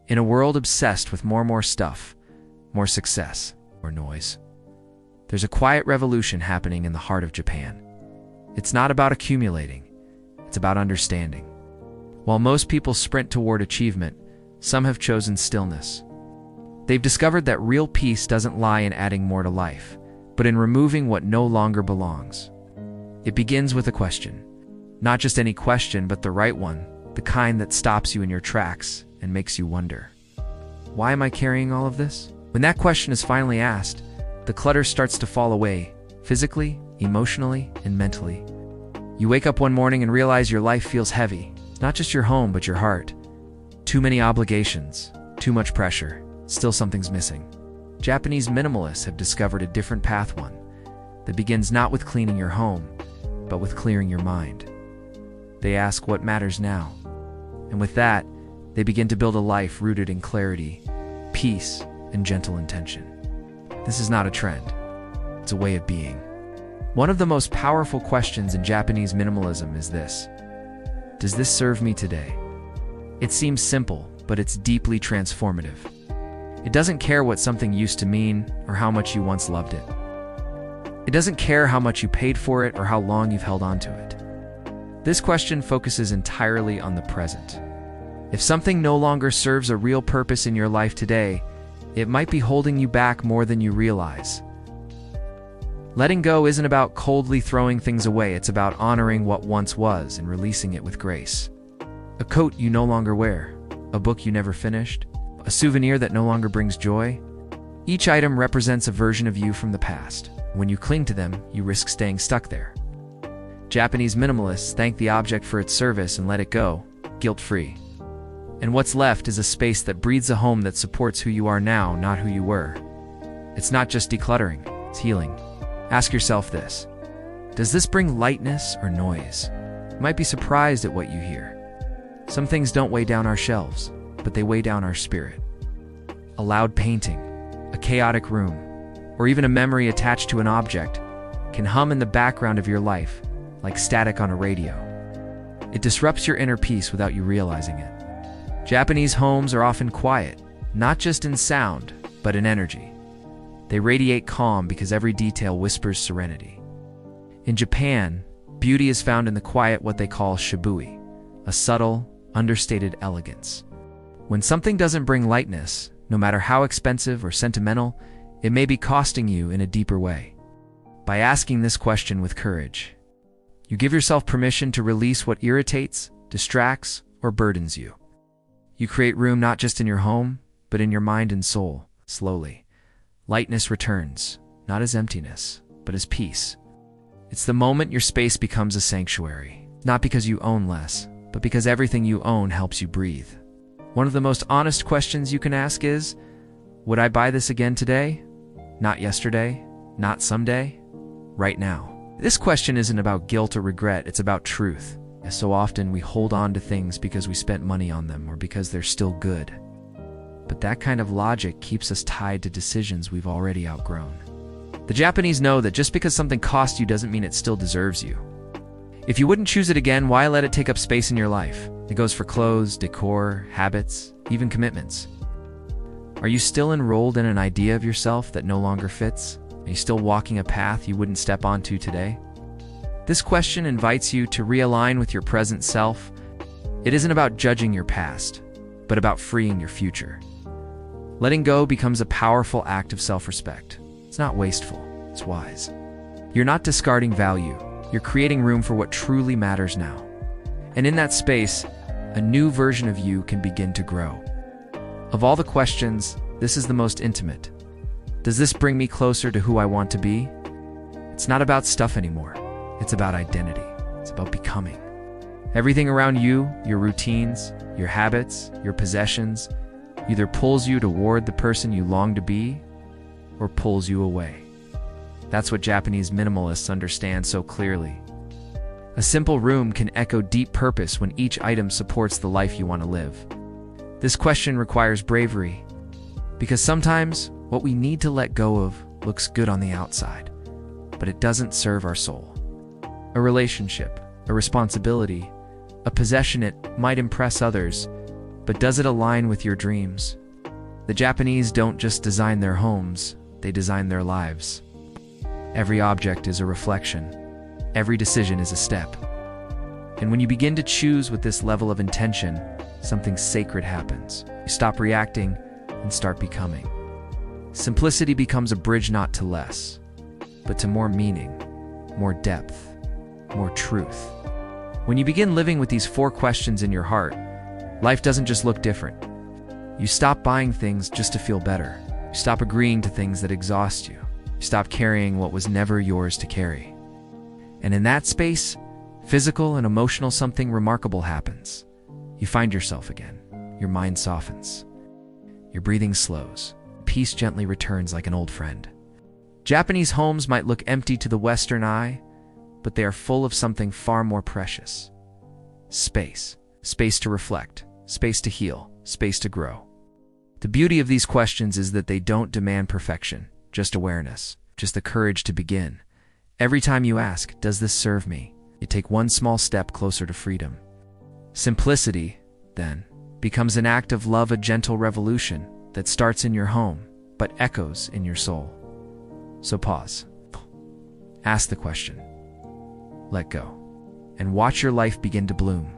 In a world obsessed with more stuff, more success, more noise, there's a quiet revolution happening in the heart of Japan. It's not about accumulating, it's about understanding. While most people sprint toward achievement, some have chosen stillness. They've discovered that real peace doesn't lie in adding more to life, but in removing what no longer belongs. It begins with a question. Not just any question, but the right one, the kind that stops you in your tracks and makes you wonder, why am I carrying all of this? When that question is finally asked, the clutter starts to fall away, physically, emotionally, and mentally. You wake up one morning and realize your life feels heavy. Not just your home, but your heart. Too many obligations, too much pressure, still something's missing. Japanese minimalists have discovered a different path, one that begins not with cleaning your home, but with clearing your mind. They ask what matters now. And with that, they begin to build a life rooted in clarity, peace, and gentle intention. This is not a trend. It's a way of being. One of the most powerful questions in Japanese minimalism is this: does this serve me today? It seems simple, but it's deeply transformative. It doesn't care what something used to mean or how much you once loved it. It doesn't care how much you paid for it or how long you've held on to it. This question focuses entirely on the present. If something no longer serves a real purpose in your life today, it might be holding you back more than you realize. Letting go isn't about coldly throwing things away, it's about honoring what once was and releasing it with grace. A coat you no longer wear, a book you never finished, a souvenir that no longer brings joy. Each item represents a version of you from the past. When you cling to them, you risk staying stuck there. Japanese minimalists thank the object for its service and let it go, guilt-free. And what's left is a space that breathes a home that supports who you are now, not who you were. It's not just decluttering, it's healing. Ask yourself this: does this bring lightness or noise? You might be surprised at what you hear. Some things don't weigh down our shelves, but they weigh down our spirit. A loud painting, a chaotic room, or even a memory attached to an object can hum in the background of your life, like static on a radio. It disrupts your inner peace without you realizing it. Japanese homes are often quiet, not just in sound, but in energy. They radiate calm because every detail whispers serenity. In Japan, beauty is found in the quiet, what they call shibui, a subtle, understated elegance. When something doesn't bring lightness, no matter how expensive or sentimental, it may be costing you in a deeper way. By asking this question with courage, you give yourself permission to release what irritates, distracts, or burdens you. You create room not just in your home, but in your mind and soul. Slowly, lightness returns, not as emptiness, but as peace. It's the moment your space becomes a sanctuary, not because you own less, but because everything you own helps you breathe. One of the most honest questions you can ask is, would I buy this again today? Not yesterday, not someday, right now. This question isn't about guilt or regret, it's about truth. As so often we hold on to things because we spent money on them or because they're still good. But that kind of logic keeps us tied to decisions we've already outgrown. The Japanese know that just because something costs you doesn't mean it still deserves you. If you wouldn't choose it again, why let it take up space in your life? It goes for clothes, decor, habits, even commitments. Are you still enrolled in an idea of yourself that no longer fits? Are you still walking a path you wouldn't step onto today? This question invites you to realign with your present self. It isn't about judging your past, but about freeing your future. Letting go becomes a powerful act of self-respect. It's not wasteful, it's wise. You're not discarding value, you're creating room for what truly matters now. And in that space, a new version of you can begin to grow. Of all the questions, this is the most intimate. Does this bring me closer to who I want to be? It's not about stuff anymore. It's about identity. It's about becoming. Everything around you, your routines, your habits, your possessions, either pulls you toward the person you long to be or pulls you away. That's what Japanese minimalists understand so clearly. A simple room can echo deep purpose when each item supports the life you want to live. This question requires bravery, because sometimes what we need to let go of looks good on the outside, but it doesn't serve our soul. A relationship, a responsibility, a possession, it might impress others, But does it align with your dreams? The Japanese don't just design their homes, they design their lives. Every object is a reflection. Every decision is a step. And when you begin to choose with this level of intention, something sacred happens. You stop reacting and start becoming. Simplicity becomes a bridge not to less, but to more meaning, more depth, more truth. When you begin living with these 4 questions in your heart, life doesn't just look different. You stop buying things just to feel better. You stop agreeing to things that exhaust you. You stop carrying what was never yours to carry. And in that space, physical and emotional, something remarkable happens. You find yourself again. Your mind softens. Your breathing slows. Peace gently returns like an old friend. Japanese homes might look empty to the Western eye, but they are full of something far more precious. Space. Space to reflect. Space to heal. Space to grow. The beauty of these questions is that they don't demand perfection, just awareness, just the courage to begin. Every time you ask, does this serve me? You take one small step closer to freedom. Simplicity, then, becomes an act of love, a gentle revolution that starts in your home, but echoes in your soul. So pause. Ask the question. Let go. And watch your life begin to bloom.